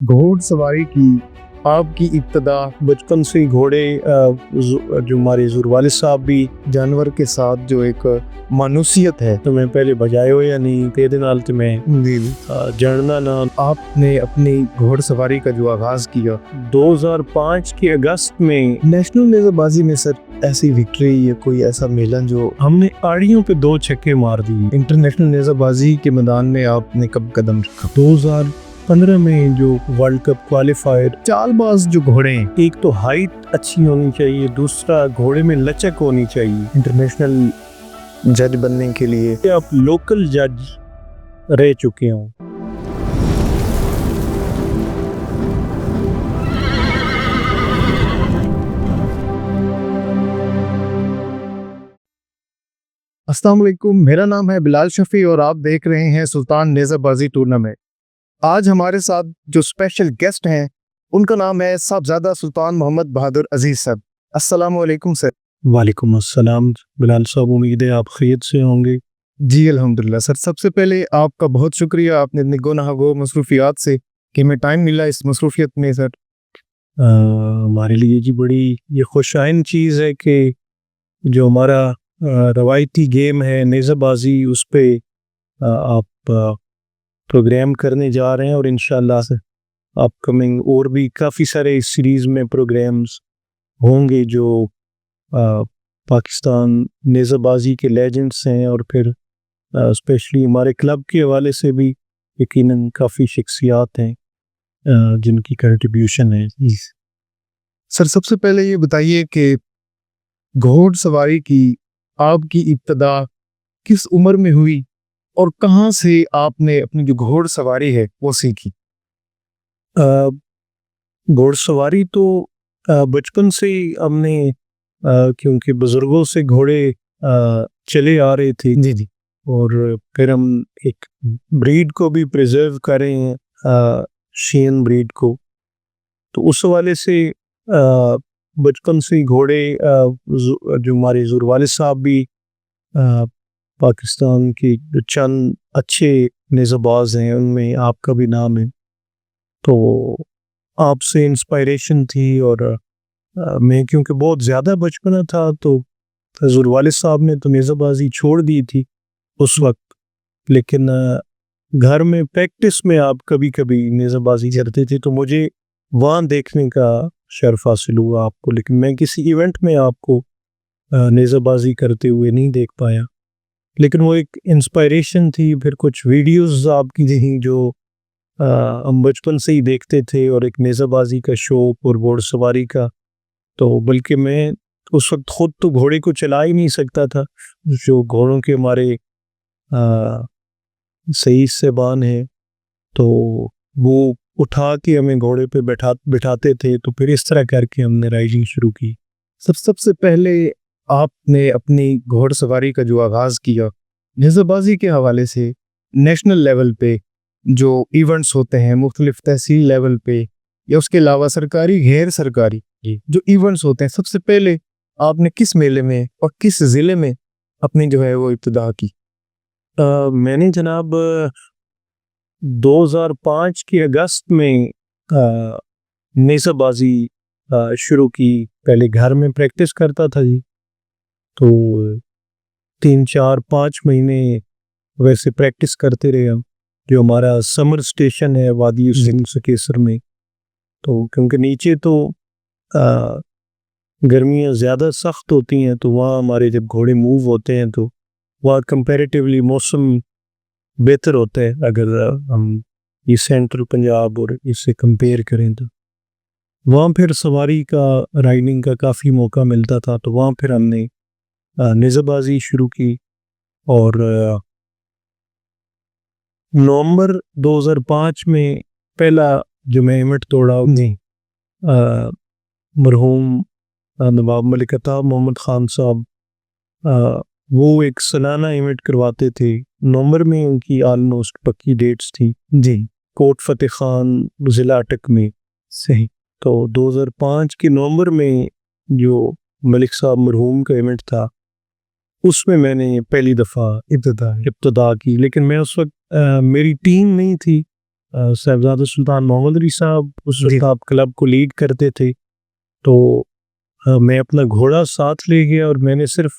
घोड़सवारी की आपकी इब्तदा बचपन से ही घोड़े जो हमारे ज़ुर वालिद साहब भी जानवर के साथ जो एक मानूसियत है तो मैं पहले बजाए हो या नहीं तेरे नाल ते मैं जी जानना ना। आपने अपनी घोड़सवारी का जो आगाज़ किया 2005 के अगस्त में नेशनल नेज़ाबाजी में सर, ऐसी विक्ट्री या कोई ऐसा मेलन जो हमने आड़ियों पे 2 छक्के मार दिए। इंटरनेशनल नेज़ाबाजी के मैदान में आपने कब कदम रखा? 2015 में जो वर्ल्ड कप क्वालिफायर, चालबाज जो घोड़े हैं, एक तो हाइट अच्छी होनी चाहिए, दूसरा घोड़े में लचक होनी चाहिए। इंटरनेशनल जज बनने के लिए आप लोकल जज रह चुके हों। अस्सलाम वालेकुम, मेरा नाम है बिलाल शफी और आप देख रहे हैं सुल्तान नेज़ाबाजी टूर्नामेंट। आज हमारे साथ जो स्पेशल गेस्ट हैं उनका नाम है साहबजादा सुल्तान मोहम्मद बहादुर अजीज साहब। अस्सलाम वालेकुम सर। वालेकुम अस्सलाम बिलाल साहब, उम्मीद है आप खैरियत से होंगे। जी अल्हम्दुलिल्लाह सर। सबसे पहले आपका बहुत शुक्रिया, आपने इतनी गुनाहगो मसरूफियात से कि हमें टाइम मिला इस मसरूफियत में सर। हमारे लिए जी बड़ी ये खुशाइन चीज़ है कि जो हमारा रवायती गेम है नेज़ाबाजी, उस पे आप प्रोग्राम करने जा रहे हैं और इंशाल्लाह से अपकमिंग और भी काफ़ी सारे इस सीरीज़ में प्रोग्राम्स होंगे जो पाकिस्तान नेज़ाबाजी के लेजेंड्स हैं और फिर स्पेशली हमारे क्लब के हवाले से भी यकीनन काफ़ी शख्सियात हैं जिनकी कंट्रीब्यूशन है। सर सबसे पहले ये बताइए कि घोड़सवारी की आपकी इब्तदा किस उम्र में हुई और कहाँ से आपने अपनी जो घोड़सवारी है वो सीखी? अ, घोड़सवारी तो बचपन से ही हमने क्योंकि बुज़ुर्गों से घोड़े चले आ रहे थे जी जी। और फिर हम एक ब्रीड को भी प्रिजर्व कर रहे हैं, शियन ब्रीड को, तो उस हवाले से बचपन से ही घोड़े जो हमारे ज़ुर वालिद साहब भी पाकिस्तान की जो चंद अच्छे नेज़ाबाज हैं उनमें आपका भी नाम है, तो आपसे इंस्पायरेशन थी। और मैं क्योंकि बहुत ज़्यादा बचपना था तो ज़ुर वालिद साहब ने तो नेज़ाबाजी छोड़ दी थी उस वक्त, लेकिन घर में प्रैक्टिस में आप कभी कभी नेज़ाबाजी करते थे तो मुझे वहाँ देखने का शर्फ हासिल हुआ आपको, लेकिन मैं किसी इवेंट में आपको नेज़ाबाजी करते हुए नहीं देख पाया। लेकिन वो एक इंस्पायरेशन थी, फिर कुछ वीडियोस आपकी थी जो हम बचपन से ही देखते थे और एक नेज़ाबाजी का शौक और घोड़सवारी का, तो बल्कि मैं उस वक्त खुद तो घोड़े को चला ही नहीं सकता था, जो घोड़ों के हमारे सही सेबान हैं तो वो उठा के हमें घोड़े पे बिठाते थे, तो फिर इस तरह करके हमने राइडिंग शुरू की। सबसे पहले आपने अपनी घोड़सवारी का जो आगाज़ किया नेज़ाबाजी के हवाले से, नेशनल लेवल पे जो इवेंट्स होते हैं मुख्तलिफ तहसील लेवल पे या उसके अलावा सरकारी गैर सरकारी जो इवेंट्स होते हैं, सबसे पहले आपने किस मेले में और किस ज़िले में अपनी जो है वो इब्तिदा की? मैंने जनाब 2005 के अगस्त में नेज़ाबाजी शुरू की। पहले घर में प्रैक्टिस करता था जी, तो 3 4 5 महीने वैसे प्रैक्टिस करते रहे हम। जो हमारा समर स्टेशन है वादी सिंह सकेसर में, तो क्योंकि नीचे तो गर्मियाँ ज़्यादा सख्त होती हैं, तो वहाँ हमारे जब घोड़े मूव होते हैं तो वहाँ कंपैरेटिवली मौसम बेहतर होता है अगर हम ये सेंट्रल पंजाब और इससे कंपेयर करें तो। वहाँ फिर सवारी का, राइडिंग का काफ़ी मौका मिलता था, तो वहाँ फिर हमने नेज़ाबाजी शुरू की और नवंबर 2005 में पहला जो मैं इवेंट तोड़ा जी। मरहूम नवाब मलिक अता मोहम्मद ख़ान साहब वो एक सालाना इवेंट करवाते थे। नवंबर में उनकी आलमोस्ट पक्की डेट्स थी जी कोट फ़तेह ख़ान ज़िला अटक में। सही। तो 2005 के नवंबर में जो मलिक साहब मरहूम का इवेंट था उसमें मैंने पहली दफ़ा इब्तिदा इब्तदा की, लेकिन मैं उस वक्त मेरी टीम नहीं थी, साहिबजादा सुल्तान मोहम्मद अली साहब उस वक्त आप क्लब को लीड करते थे, तो मैं अपना घोड़ा साथ ले गया और मैंने सिर्फ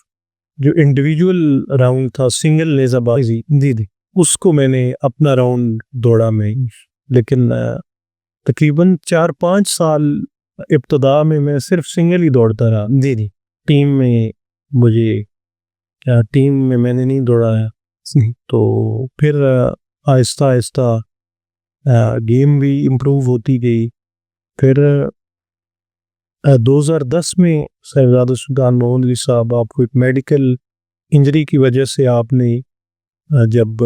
जो इंडिविजुअल राउंड था सिंगल नेज़ाबाजी जी उसको मैंने अपना राउंड दौड़ा मैं। लेकिन तकरीबन 4-5 साल इब्तदा में मैं सिर्फ सिंगल ही दौड़ता रहा। जी टीम में मैंने नहीं दौड़ाया। तो फिर आहिस्ता आहिस्ता गेम भी इम्प्रूव होती गई। फिर 2010 में साहिबजादा सुल्तान मोहम्मद अली साहब, आपको एक मेडिकल इंजरी की वजह से आपने जब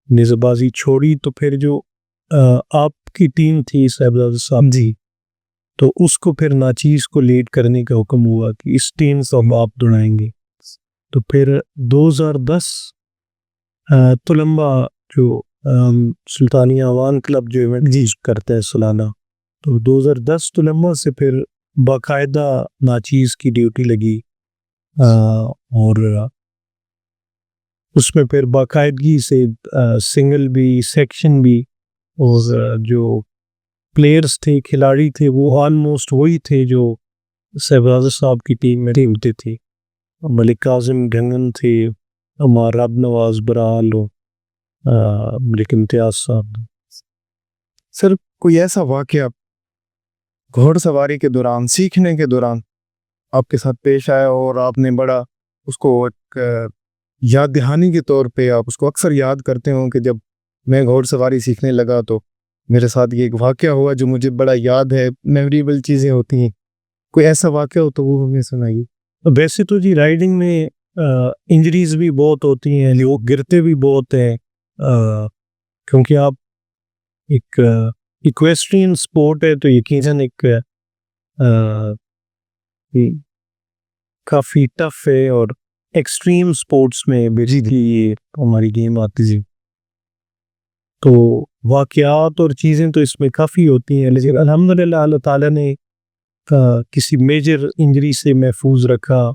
नेज़ाबाजी छोड़ी, तो फिर जो आपकी टीम थी साहिबजादा साहब जी तो उसको फिर नाचीज़ को लीड करने का हुक्म हुआ कि इस टीम को हम आप दौड़ाएंगे। तो फिर 2010 तुलंबा जो सुल्तानिया अवान क्लब जो इवेंट जी करता है सालाना, तो 2010 तुलंबा से फिर बाकायदा नाचीज़ की ड्यूटी लगी और उसमें फिर बाकायदगी से सिंगल भी, सेक्शन भी, और जो प्लेयर्स थे, खिलाड़ी थे, वो ऑलमोस्ट वही थे जो साहिबजादा साहब की टीम में होते थे। मलिक काजिम गंगन थे, अमार रब नवाज बराल और मलिक इम्तियाज साहब। सर, कोई ऐसा वाकया घोड़सवारी के दौरान, सीखने के दौरान आपके साथ पेश आया और आपने बड़ा उसको एक याद दहानी के तौर पे आप उसको अक्सर याद करते हो कि जब मैं घोड़सवारी सीखने लगा तो मेरे साथ ये एक वाकया हुआ जो मुझे बड़ा याद है, मेमोरेबल चीज़ें होती हैं, कोई ऐसा वाकया हो तो वो हमें सुनाइए। वैसे तो जी राइडिंग में इंजरीज भी बहुत होती हैं, लोग गिरते भी बहुत हैं, क्योंकि आप एक इक्वेस्ट्रियन स्पोर्ट है तो यकीनन एक काफ़ी टफ है और एक्सट्रीम स्पोर्ट्स में बेसिकली ये हमारी गेम आती है। तो वाक़यात और चीज़ें तो इसमें काफ़ी होती हैं, लेकिन अल्हम्दुलिल्लाह अल्लाह ताला ने किसी मेजर इंजरी से महफूज रखा।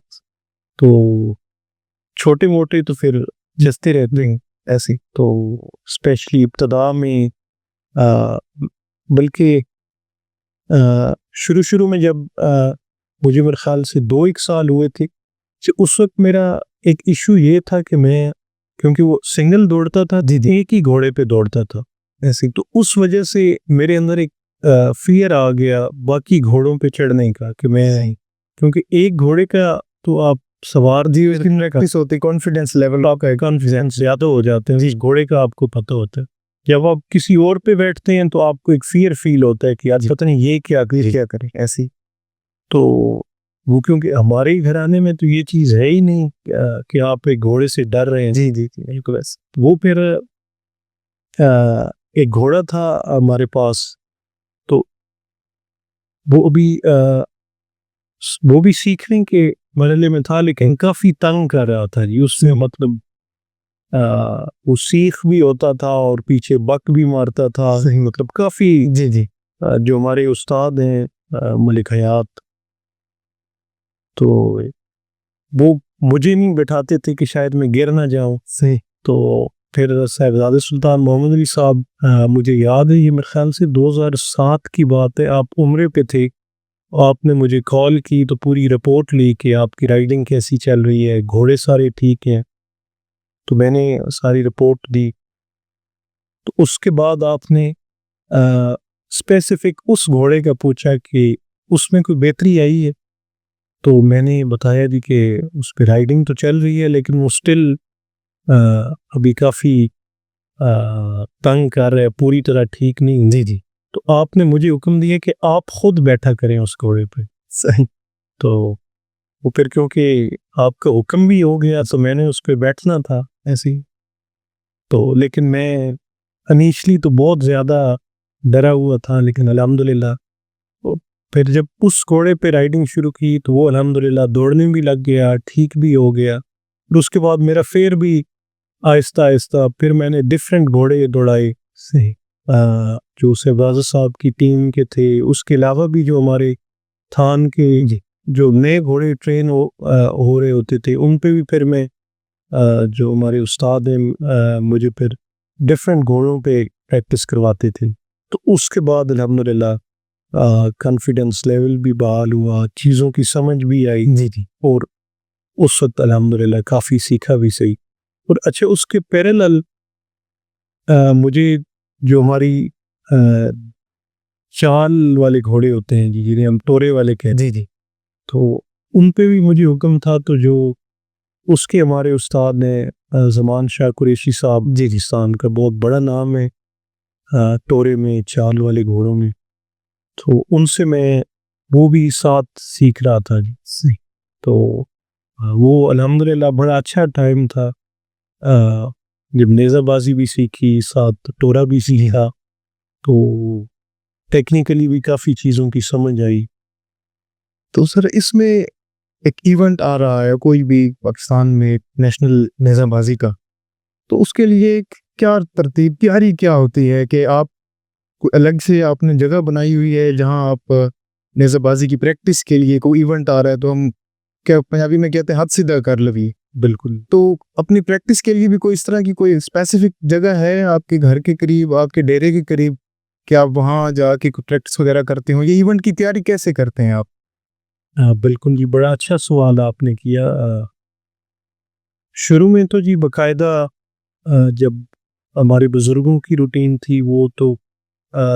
तो छोटे मोटे तो फिर जस्ते रहते हैं ऐसे। तो स्पेशली इब्तदा में बल्कि शुरू में जब मुझे मेरे ख्याल से 2-1 साल हुए थे, कि उस वक्त मेरा एक इशू ये था कि मैं, क्योंकि वो सिंगल दौड़ता था, एक ही घोड़े पे दौड़ता था ऐसे, तो उस वजह से मेरे अंदर एक फियर आ गया बाकी घोड़ों पे चढ़ने का, कि मैं, क्योंकि एक घोड़े का तो आप सवार प्रैक्टिस होती, कॉन्फिडेंस लेवल आपका कॉन्फिडेंस ज़्यादा हो जाते हैं, घोड़े का आपको पता होता है। जब आप किसी और पे बैठते हैं तो आपको एक फियर फील होता है कि आज पता नहीं ये क्या करें ऐसी। तो वो, क्योंकि हमारे ही घराने में तो ये चीज़ है ही नहीं कि आप एक घोड़े से डर रहे हैं। जी नहीं तो बस वो फिर एक घोड़ा था हमारे पास, तो वो भी सीखने के मरहले में था, लेकिन काफ़ी तंग कर रहा था जी उससे, मतलब वो सीख भी होता था और पीछे बक भी मारता था, सही, मतलब काफ़ी। जी जो हमारे उस्ताद हैं मलिक हयात, तो वो मुझे नहीं बैठाते थे कि शायद मैं गिर ना जाऊं। सही। तो फिर साहिबजादा सुल्तान मोहम्मद अली साहब, मुझे याद है, ये मेरे ख्याल से 2007 की बात है, आप उम्रे पे थे, आपने मुझे कॉल की तो पूरी रिपोर्ट ली कि आपकी राइडिंग कैसी चल रही है, घोड़े सारे ठीक हैं। तो मैंने सारी रिपोर्ट दी। तो उसके बाद आपने स्पेसिफिक उस घोड़े का पूछा कि उसमें कोई बेहतरी आई है। तो मैंने बताया जी कि उस पर राइडिंग तो चल रही है, लेकिन वो स्टिल अभी काफ़ी तंग कर रहा है, पूरी तरह ठीक नहीं। जी तो आपने मुझे हुक्म दिया कि आप खुद बैठा करें उस घोड़े पे। सही। तो वो फिर, क्योंकि आपका हुक्म भी हो गया, तो मैंने उस पर बैठना था ऐसे ही। तो लेकिन मैं इनिशियली तो बहुत ज़्यादा डरा हुआ था, लेकिन अल्हम्दुलिल्लाह तो फिर जब उस घोड़े पे राइडिंग शुरू की तो वो अल्हम्दुलिल्लाह दौड़ने भी लग गया, ठीक भी हो गया। फिर उसके बाद मेरा फिर भी आहिस्ता आहिस्ता फिर मैंने डिफरेंट घोड़े दौड़ाए। सही। जो साहिबजादा साहब की टीम के थे, उसके अलावा भी जो हमारे थान के जो नए घोड़े ट्रेन हो रहे होते थे, उन पे भी फिर मैं जो हमारे उस्ताद हैं मुझे फिर डिफरेंट घोड़ों पे प्रैक्टिस करवाते थे। तो उसके बाद अल्हम्दुलिल्लाह कॉन्फिडेंस लेवल भी बहाल हुआ, चीज़ों की समझ भी आई जी जी और उस वक्त अल्हम्दुलिल्लाह काफ़ी सीखा भी सही। और अच्छा उसके पैरेलल मुझे जो हमारी अ, चाल वाले घोड़े होते हैं जी, जिन्हें हम टोरे वाले कहते हैं, जी जी तो उन पे भी मुझे हुक्म था। तो जो उसके हमारे उस्ताद ने ज़मान शाह कुरैशी साहब, जी जी पाकिस्तान का बहुत बड़ा नाम है टोरे में, चाल वाले घोड़ों में। तो उनसे मैं वो भी साथ सीख रहा था जी। सही। तो वो अल्हम्दुलिल्लाह बड़ा अच्छा टाइम था। जब नेज़ाबाजी भी सीखी, साथ टोरा भी सीखा, तो टेक्निकली भी काफ़ी चीज़ों की समझ आई। तो सर इसमें एक इवेंट आ रहा है कोई भी पाकिस्तान में नेशनल नेज़ाबाजी का, तो उसके लिए क्या तरतीब तैयारी क्या होती है कि आप कोई अलग से आपने जगह बनाई हुई है जहां आप नेज़ाबाजी की प्रैक्टिस के लिए कोई इवेंट आ रहा है तो हम क्या पंजाबी में कहते हैं हाथ सीधा कर लवी, बिल्कुल। तो अपनी प्रैक्टिस के लिए भी कोई इस तरह की कोई स्पेसिफिक जगह है आपके घर के करीब, आपके डेरे के करीब, कि आप वहां जाके कोई प्रैक्टिस वगैरह करते हो? ये इवेंट की तैयारी कैसे करते हैं आप? बिल्कुल जी, बड़ा अच्छा सवाल आपने किया। शुरू में तो जी बाकायदा जब हमारे बुज़ुर्गों की रूटीन थी वो तो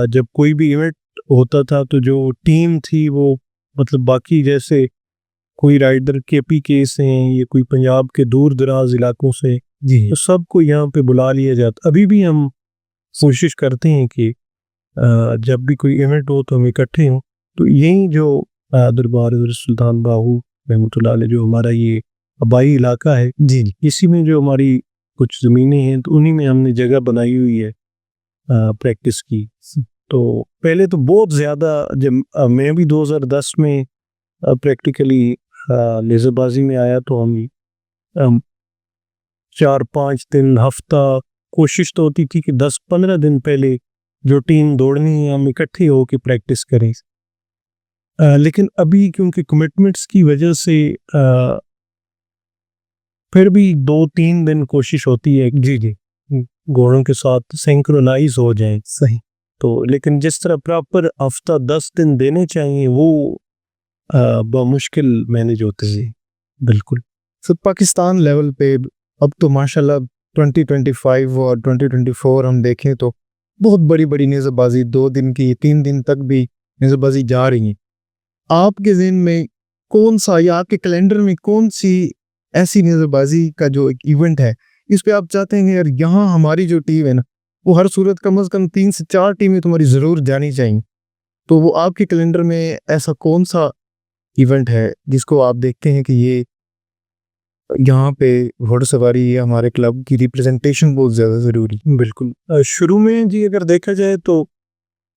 जब कोई भी इवेंट होता था तो जो टीम थी वो मतलब बाकी जैसे कोई राइडर केपी के से हैं या कोई पंजाब के दूर दराज इलाकों से, जी तो सबको यहाँ पे बुला लिया जाता। अभी भी हम कोशिश करते हैं कि जब भी कोई इवेंट हो तो हम इकट्ठे हों। तो यही जो दरबार हज़रत सुल्तान बाहू रहमतुल्लाह अलैह जो हमारा ये आबाई इलाका है, जी जी इसी में जो हमारी कुछ ज़मीनें हैं तो उन्हीं में हमने जगह बनाई हुई है प्रैक्टिस की। तो पहले तो बहुत ज़्यादा जब मैं भी 2010 में प्रैक्टिकली लेज़रबाजी में आया तो हम 4-5 दिन हफ्ता कोशिश तो होती थी कि 10-15 दिन पहले जो टीम दौड़नी है हम इकट्ठे होकर प्रैक्टिस करें। लेकिन अभी क्योंकि कमिटमेंट्स की वजह से फिर भी 2-3 दिन कोशिश होती है जी जी घोड़ों के साथ सिंक्रोनाइज हो जाएं। सही। तो लेकिन जिस तरह प्रॉपर हफ्ता 10 दिन देने चाहिए वो बमुश्किल मैनेज होते हैं। बिल्कुल। सर पाकिस्तान लेवल पे अब तो माशाल्लाह 2025 और 2024 हम देखें तो बहुत बड़ी बड़ी नेज़ाबाजी 2 दिन की 3 दिन तक भी नेज़ाबाजी जा रही हैं। आपके ज़हन में कौन सा या आपके कैलेंडर में कौन सी ऐसी नेज़ाबाजी का जो एक इवेंट है इस पे आप चाहते हैं यार यहाँ हमारी जो टीम है ना वो हर सूरत कम से कम 3 से 4 टीमें तुम्हारी ज़रूर जानी चाहिए, तो वो आपके कैलेंडर में ऐसा कौन सा इवेंट है जिसको आप देखते हैं कि ये यहाँ पे घोड़सवारी या हमारे क्लब की रिप्रेजेंटेशन बहुत ज़्यादा ज़रूरी? बिल्कुल। शुरू में जी अगर देखा जाए तो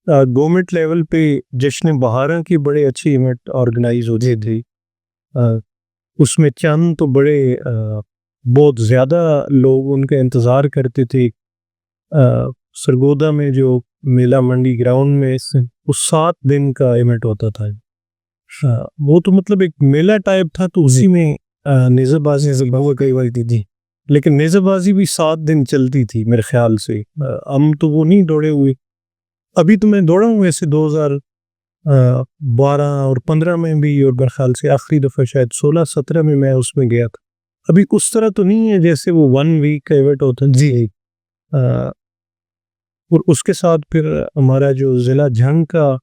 गवर्नमेंट लेवल पे जश्न बहारा की बड़े अच्छे इवेंट ऑर्गेनाइज होते थे। अ, उसमें चंद तो बड़े बहुत ज़्यादा लोग उनका इंतज़ार करते थे। सरगोदा में जो मेला मंडी ग्राउंड में वो 7 दिन का इवेंट होता था। वो तो मतलब एक मेला टाइप था तो उसी में नेज़रबाजी बहुत कई बार थी। लेकिन नेज़रबाजी भी 7 दिन चलती थी मेरे ख्याल से। हम तो वो नहीं दौड़े हुए। अभी तो मैं दौड़ा हूँ ऐसे 2012 और 15 में भी, और मेरे ख्याल से आखिरी दफ़ा शायद 16-17 में मैं उसमें गया था। अभी उस तरह तो नहीं है जैसे वो 1 वीक का इवेंट होता है जी और उसके साथ फिर हमारा जो ज़िला जंग का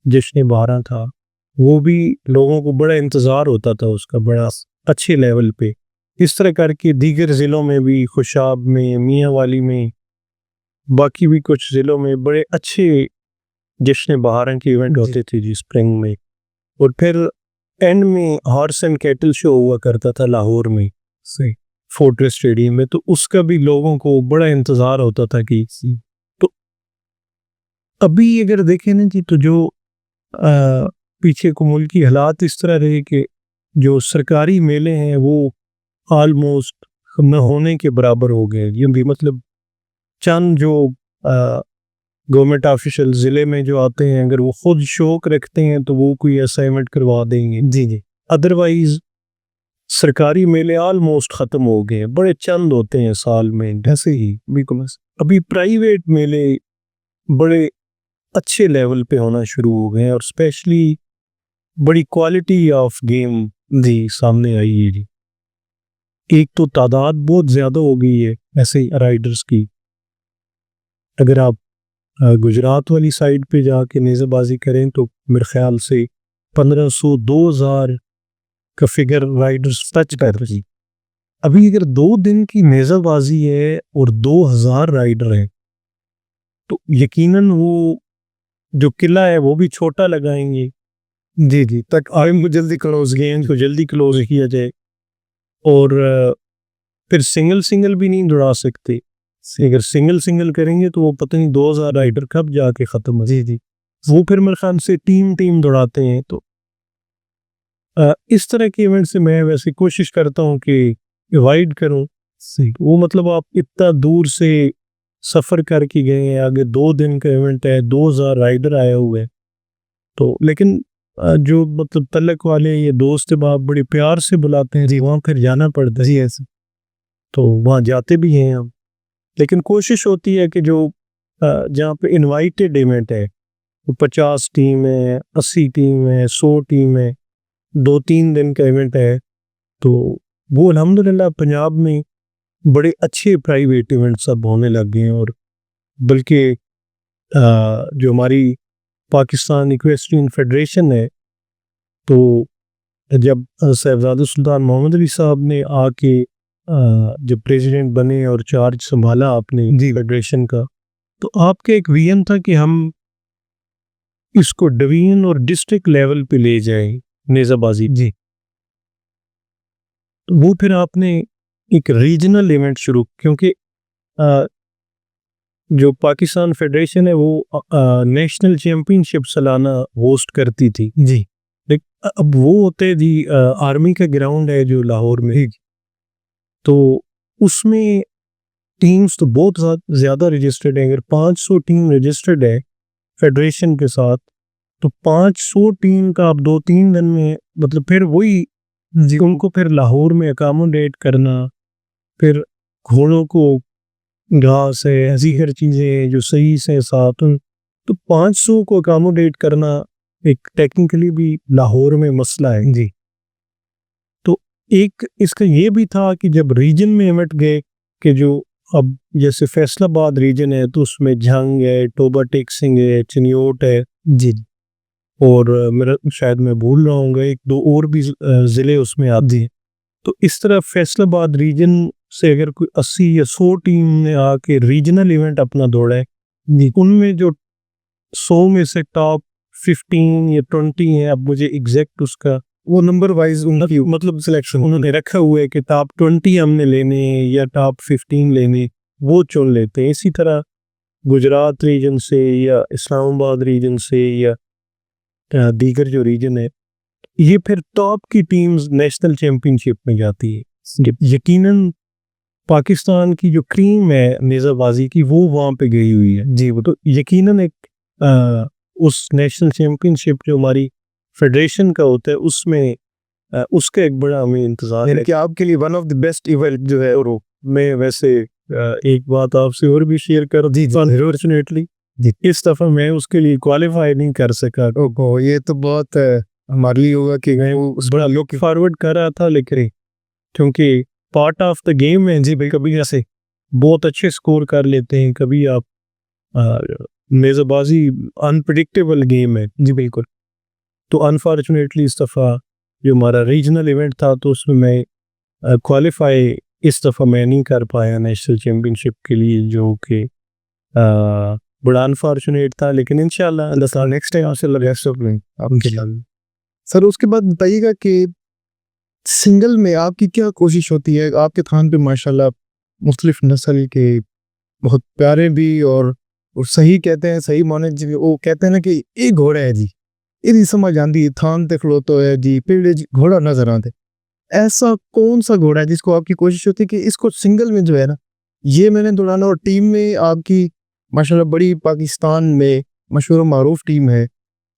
जश्न बहारा था वो भी लोगों को बड़ा इंतज़ार होता था उसका, बड़ा अच्छे लेवल पे। इस तरह करके दीगर ज़िलों में भी, खुशाब में, मियांवाली में, बाकी भी कुछ ज़िलों में बड़े अच्छे जश्न बहारा के इवेंट होते थे जी स्प्रिंग में। और फिर एंड में हॉर्स एंड कैटल शो हुआ करता था लाहौर में, सही। फोर्ट्रेस स्टेडियम में, तो उसका भी लोगों को बड़ा इंतज़ार होता था कि तो अभी अगर देखें ना जी तो जो पीछे को मुल्की हालात इस तरह रहे कि जो सरकारी मेले हैं वो ऑलमोस्ट न होने के बराबर हो गए। ये भी मतलब चंद जो गवर्नमेंट ऑफिशियल ज़िले में जो आते हैं अगर वो खुद शौक रखते हैं तो वो कोई असाइनमेंट करवा देंगे। जी जी अदरवाइज सरकारी मेले ऑलमोस्ट ख़त्म हो गए, बड़े चंद होते हैं साल में। ऐसे ही बिल्कुल। अभी प्राइवेट मेले बड़े अच्छे लेवल पे होना शुरू हो गए हैं और स्पेशली बड़ी क्वालिटी ऑफ गेम जी सामने आई है जी। एक तो तादाद बहुत ज़्यादा हो गई है ऐसे राइडर्स की। अगर आप गुजरात वाली साइड पे जाके नेज़ेबाजी करें तो मेरे ख्याल से 1500-2000 का फिगर राइडर्स टच कर रही। अभी अगर 2 दिन की नेज़ेबाजी है और 2000 राइडर हैं तो यकीनन वो जो किला है वो भी छोटा लगाएंगे जी जी, तक आगे को जल्दी क्लोज गेम को जल्दी क्लोज किया जाए। और फिर सिंगल सिंगल भी नहीं दौड़ा सकते। अगर सिंगल सिंगल करेंगे तो वो पता नहीं 2000 राइडर कब जाके ख़त्म हो। जी जी, वो फिर मेरे ख्याल से टीम टीम दौड़ाते हैं। तो इस तरह के इवेंट से मैं वैसे कोशिश करता हूँ कि अवॉइड करूँ। सही। वो मतलब आप इतना दूर से सफ़र करके गए हैं, आगे 2 दिन का इवेंट है, 2000 राइडर आए हुए हैं। तो लेकिन जो मतलब तलक वाले ये दोस्त बाप बड़े प्यार से बुलाते हैं जी, वहाँ फिर जाना पड़ता है जी ऐसे। तो वहाँ जाते भी हैं हम। लेकिन कोशिश होती है कि जो जहाँ पे इनवाइटेड इवेंट है वो 50 टीम है, 80 टीम है, 100 टीम है, 2-3 दिन का इवेंट है, तो वो अल्हम्दुलिल्लाह पंजाब में बड़े अच्छे प्राइवेट इवेंट्स अब होने लग गए हैं। और बल्कि जो हमारी पाकिस्तान इक्वेस्ट्रियन फेडरेशन है, तो जब साहिबजादा सुल्तान मोहम्मद अली साहब ने आके जब प्रेसिडेंट बने और चार्ज संभाला आपने जी। फेडरेशन का, तो आपका एक विजन था कि हम इसको डिवीजन और डिस्ट्रिक्ट लेवल पे ले जाएं नेज़ाबाजी। जी तो वो फिर आपने एक रीजनल इवेंट शुरू, क्योंकि अ, जो पाकिस्तान फेडरेशन है वो नेशनल चैम्पियनशिप सालाना होस्ट करती थी। जी लेकिन अब वो होते जी आर्मी का ग्राउंड है जो लाहौर में, तो उसमें टीम्स तो बहुत ज़्यादा रजिस्टर्ड है। अगर 500 टीम रजिस्टर्ड है फेडरेशन के साथ, तो 500 टीम का आप 2-3 दिन में मतलब फिर वही जी उनको फिर लाहौर में अकामोडेट करना, फिर घोड़ों को घास है, ऐसी हर चीज़ें जो सही से साथ हों, तो 500 को अकामोडेट करना एक टेक्निकली भी लाहौर में मसला है। जी तो एक इसका ये भी था कि जब रीजन में इवेंट गए कि जो अब जैसे फैसलाबाद रीजन है तो उसमें झंग है, टोबा टेक सिंह है, चिन्योट है, जी और मेरा शायद मैं भूल रहा हूँ एक दो और भी ज़िले उसमें आते हैं। तो इस तरह फैसलाबाद रीजन से अगर कोई 80 या 100 टीम ने आके रीजनल इवेंट अपना दौड़ा है, जी उनमें जो 100 में से टॉप 15 या 20 है, अब मुझे एग्जैक्ट उसका वो नंबर वाइज उनकी मतलब सिलेक्शन उन्होंने रखा हुआ है कि टॉप 20 हमने लेने या टॉप 15 लेने, वो चुन लेते हैं। इसी तरह गुजरात रीजन से या इस्लामाबाद रीजन से या दीगर जो रीजन है, ये फिर टॉप की टीम्स नेशनल चैम्पियनशिप में जाती है। यकीनन पाकिस्तान की जो क्रीम है नेज़ाबाजी की वो वहाँ पे गई हुई है जी। वो तो यकीनन एक उस नेशनल चैम्पियनशिप जो हमारी फेडरेशन का होता है उसमें उसका एक बड़ा हमें इंतज़ार है कि आपके लिए one of the best event जो है। और मैं वैसे एक बात आपसे और भी शेयर कर दी, अनफॉर्चुनेटली जी इस दफ़ा मैं उसके लिए क्वालिफाई नहीं कर सका। ओहो, ये तो बहुत हमारे लिए होगा कि मैं वो उस बड़ा लुक फॉरवर्ड कर रहा था, लेकिन क्योंकि पार्ट ऑफ द गेम है जी भाई, कभी ऐसे बहुत अच्छे स्कोर कर लेते हैं, कभी आप नेज़ाबाजी अनप्रिडिक्टेबल गेम है जी बिल्कुल। तो अनफॉर्चुनेटली इस दफ़ा जो हमारा रीजनल इवेंट था तो उसमें मैं क्वालिफाई इस दफ़ा मैं नहीं कर पाया नेशनल चैम्पियनशिप के लिए, जो कि बड़ा अनफॉर्चुनेट था। लेकिन इंशाल्लाह नेक्स्ट टाइम आपसे रेस्ट ऑफ आपके लिए। सर उसके बाद बताइएगा कि सिंगल में आपकी क्या कोशिश होती है? आपके थान पे माशाल्लाह मुख्तलिफ नस्ल के बहुत प्यारे भी और सही कहते हैं, सही माने जी, वो कहते हैं ना कि ये घोड़ा है जी, ये समझ आंदी थान ते खड़ोतो है जी, पेड़ जी घोड़ा नजर आते। ऐसा कौन सा घोड़ा है जिसको आपकी कोशिश होती है कि इसको सिंगल में जो है ना ये मैंने दौड़ाना, और टीम में आपकी माशाल्लाह बड़ी पाकिस्तान में मशहूर मारूफ टीम है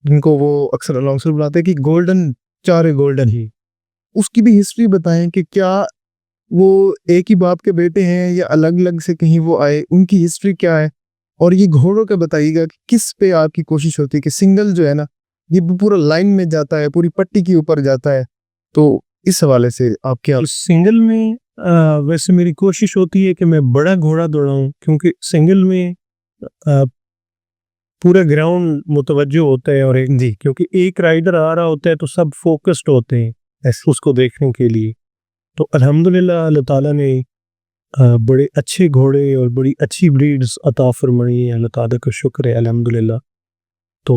जिनको वो अक्सर अनाउंसर बुलाते हैं कि गोल्डन, चार गोल्डन ही, उसकी भी हिस्ट्री बताएं कि क्या वो एक ही बाप के बेटे हैं या अलग अलग से कहीं वो आए, उनकी हिस्ट्री क्या है? और ये घोड़ों का बताइएगा कि किस पे आपकी कोशिश होती है कि सिंगल जो है ना, ये पूरा लाइन में जाता है, पूरी पट्टी के ऊपर जाता है, तो इस हवाले से आप क्या? सिंगल में वैसे मेरी कोशिश होती है कि मैं बड़ा घोड़ा दौड़ाऊं, क्योंकि सिंगल में अ, पूरा ग्राउंड मुतवज्जो होता है, और एक जी। क्योंकि एक राइडर आ रहा होता है तो सब फोकस्ड होते हैं उसको देखने के लिए। तो अल्हम्दुलिल्लाह अल्लाह ताला ने बड़े अच्छे घोड़े और बड़ी अच्छी ब्रीड्स अता फरमाई है, अल्लाह ताला का शुक्र है अल्हम्दुलिल्लाह। तो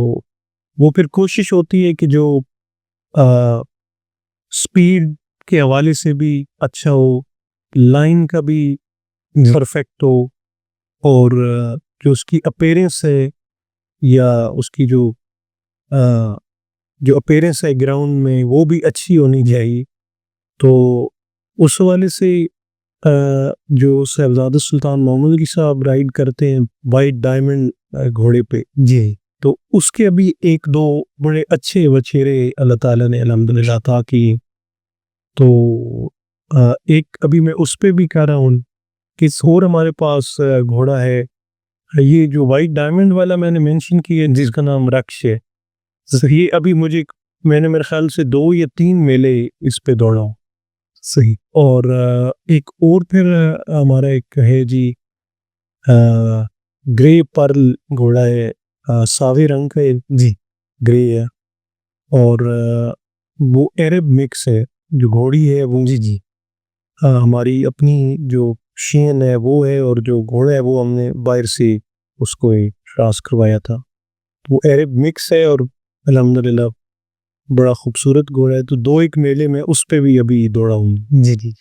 वो फिर कोशिश होती है कि जो स्पीड के हवाले से भी अच्छा हो, लाइन का भी परफेक्ट हो, और जो उसकी अपीयरेंस है, या उसकी अ, जो अपीयरेंस है ग्राउंड में वो भी अच्छी होनी चाहिए। तो उस हवाले से जो शहजादा सुल्तान मोहम्मद अली साहब राइड करते हैं वाइट डायमंड घोड़े पे, जी। तो उसके अभी एक दो बड़े अच्छे वछेरे अल्लाह ताला ने अल्हम्दुलिल्लाह अता किए। तो एक अभी मैं उस पे भी कह रहा हूँ कि और हमारे पास घोड़ा है, ये जो वाइट डायमंड वाला मैंने मेंशन किया है, जिसका नाम रक्ष है। तो ये अभी मैंने मेरे ख्याल से 2 या 3 मेले इस पे दौड़ा हूँ। सही। और एक और फिर हमारा एक है जी, ग्रे पर्ल घोड़ा है, सावे रंग का है, जी। ग्रे है। और वो अरब मिक्स है, जो घोड़ी है वो जी। जी। हमारी अपनी जो शेन है वो है, और जो घोड़ा है वो हमने बाहर से उसको क्रॉस करवाया था। वो अरब मिक्स है, और अल्हम्दुलिल्लाह बड़ा खूबसूरत घोड़ा है। तो 2 एक मेले में उस पे भी अभी दौड़ा हूँ। जी। जी।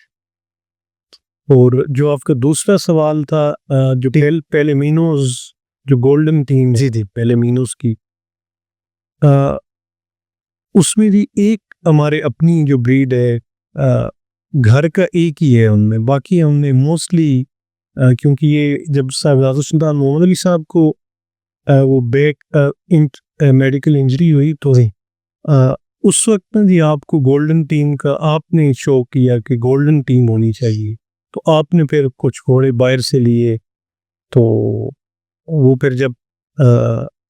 और जो आपका दूसरा सवाल था, जो पेलेमिनोज, जो गोल्डन टीम जी। जी। पेलेमिनोज की, अ, उसमें भी एक हमारे अपनी जो ब्रीड है, घर का एक ही है उनमें। बाकी हमने मोस्टली, क्योंकि ये जब शहजादा सुल्तान मोहम्मद अली साहब को वो मेडिकल इंजरी हुई, तो जी। उस वक्त में जी आपको गोल्डन टीम का आपने शो किया कि गोल्डन टीम होनी चाहिए, तो आपने फिर कुछ घोड़े बाहर से लिए। तो वो फिर जब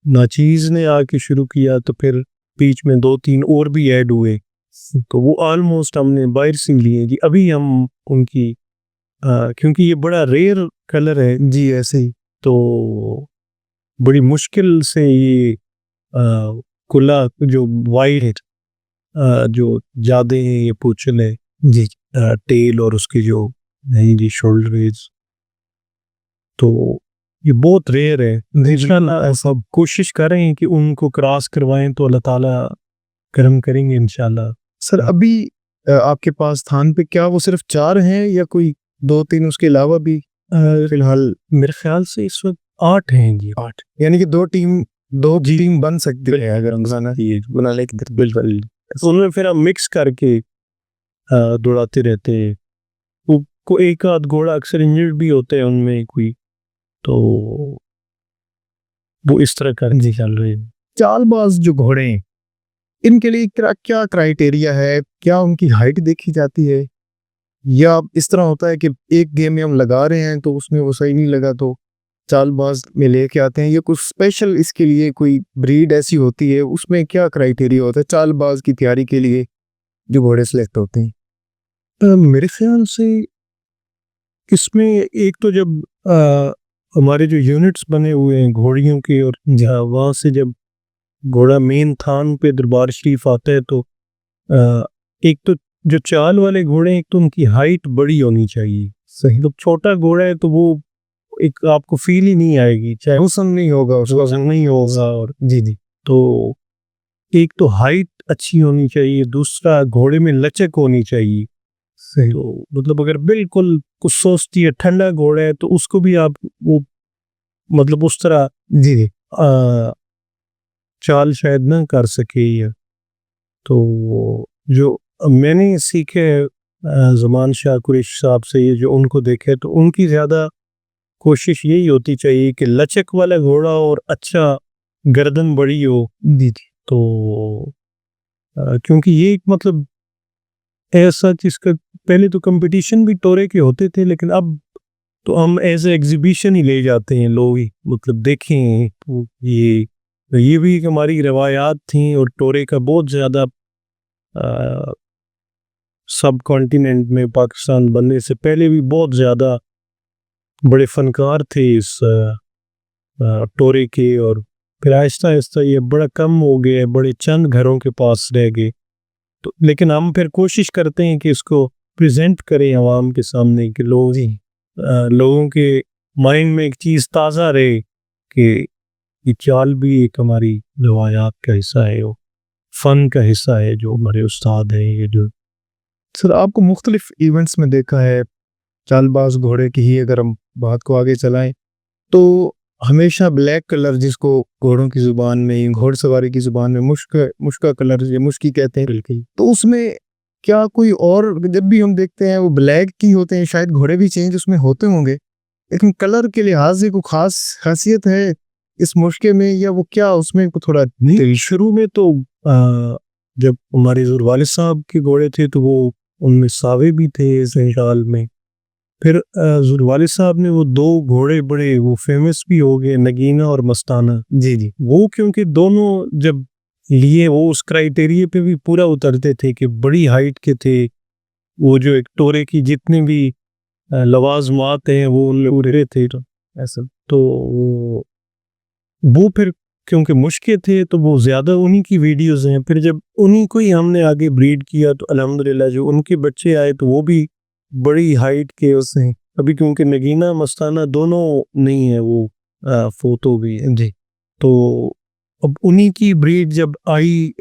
नाचीज ने आके शुरू किया, तो फिर बीच में 2-3 और भी ऐड हुए, तो वो ऑलमोस्ट हमने बाहर से लिए जी। अभी हम उनकी क्योंकि ये बड़ा रेयर कलर है, जी। ऐसे ही। तो बड़ी मुश्किल से ये कुला जो वाइट जो जादे हैं, ये पूंछल है, जी। टेल, और उसकी जो नहीं जी शोल्डर, तो ये बहुत रेयर है। इंशाल्लाह सब कोशिश कर रहे हैं कि उनको क्रॉस करवाएं, तो अल्लाह ताला करम करेंगे इंशाल्लाह। सर अभी आपके पास थान पे क्या वो सिर्फ 4 हैं या कोई 2-3 उसके अलावा भी फिलहाल? मेरे ख्याल से इस वक्त 8 हैं जी। 8, यानी कि 2 जी टीम बन सकती है अगर रमजान है। ये बना ले बिल्कुल। तो उनमें फिर हम मिक्स करके दौड़ाते रहते हैं। को एक आध घोड़ा अक्सर इंजर्ड भी होते हैं उनमें कोई, तो वो इस तरह करके चल रहे हैं। चालबाज जो घोड़े हैं, इनके लिए क्या क्या क्राइटेरिया है? क्या उनकी हाइट देखी जाती है, या इस तरह होता है कि एक गेम में हम लगा रहे हैं तो उसमें वो सही नहीं लगा तो चालबाज में लेके आते हैं, या कुछ स्पेशल इसके लिए कोई ब्रीड ऐसी होती है, उसमें क्या क्राइटेरिया होता है चालबाज की तैयारी के लिए जो घोड़े सेलेक्ट होते हैं? मेरे ख्याल से इसमें एक तो जब हमारे जो यूनिट्स बने हुए हैं घोड़ियों के, और जहाँ वहाँ से जब घोड़ा मेन थान पे दरबार शरीफ आता है, तो एक तो जो चाल वाले घोड़े हैं, एक तो उनकी हाइट बड़ी होनी चाहिए। सही। तो छोटा घोड़ा है तो वो एक आपको फील ही नहीं आएगी, चाहे हुसन नहीं होगा उसका। वजन नहीं होगा। और जी। जी। तो एक तो हाइट अच्छी होनी चाहिए, दूसरा घोड़े में लचक होनी चाहिए। सही। तो मतलब अगर बिल्कुल कुछ सोचती है ठंडा घोड़ा है, तो उसको भी आप वो मतलब उस तरह जी। जी। चाल शायद ना कर सके। ये तो जो मैंने सीखे ज़मान शाह कुरैशी साहब से, ये जो उनको देखे, तो उनकी ज़्यादा कोशिश यही होती चाहिए कि लचक वाला घोड़ा और अच्छा गर्दन बड़ी हो। जी। जी। तो क्योंकि ये एक मतलब ऐसा जिसका पहले तो कंपटीशन भी टोरे के होते थे, लेकिन अब तो हम एज ए एग्जीबिशन ही ले जाते हैं लोग ही, मतलब देखें तो ये भी एक हमारी रवायात थी। और टोरे का बहुत ज़्यादा सब कॉन्टिनेंट में पाकिस्तान बनने से पहले भी बहुत ज़्यादा बड़े फनकार थे इस टोरे के। और फिर आहिस्ता आहिस्ता ये बड़ा कम हो गया, बड़े चंद घरों के पास रह गए। तो लेकिन हम फिर कोशिश करते हैं कि इसको प्रेजेंट करें आवाम के सामने, कि लोगों के माइंड में एक चीज़ ताज़ा रहे कि ये चाल भी एक हमारी रवायात का हिस्सा है, वो फ़न का हिस्सा है, जो हमारे उस्ताद हैं ये जो। सर आपको मुख्तलिफ इवेंट्स में देखा है, चालबाज घोड़े की ही अगर हम बात को आगे चलाएं तो हमेशा ब्लैक कलर, जिसको घोड़ों की ज़ुबान में, घोड़सवारी की ज़ुबान में मुश्का कलर या मुश्की कहते हैं, बिल्कुल। तो उसमें क्या कोई और, जब भी हम देखते हैं वो ब्लैक की होते हैं, शायद घोड़े भी चेंज उसमें होते होंगे, लेकिन कलर के लिहाज से कोई खास खासियत है इस मुश्के में, या वो क्या उसमें को थोड़ा नहीं, शुरू में तो जब हमारे वालिद साहब के घोड़े थे तो वो उनमें सावे भी थे सेनेगाल में। फिर वालिद साहब ने वो दो घोड़े बड़े वो फेमस भी हो गए, नगीना और मस्ताना। जी जी वो क्योंकि दोनों जब लिए वो उस क्राइटेरिया पे भी पूरा उतरते थे कि बड़ी हाइट के थे, वो जो एक टोरे की जितने भी लवाजमात हैं वो उनमें पूरे थे। तो ऐसा तो वो फिर क्योंकि मुश्किल थे तो वो ज़्यादा उन्हीं की वीडियोज़ हैं। फिर जब उन्हीं को ही हमने आगे ब्रीड किया तो अल्हम्दुलिल्लाह जो उनके बच्चे आए तो वो भी बड़ी हाइट के उससे। अभी क्योंकि नगीना मस्ताना दोनों नहीं है, वो फोतो भी है। जी। तो अब उन्हीं की ब्रीड जब आई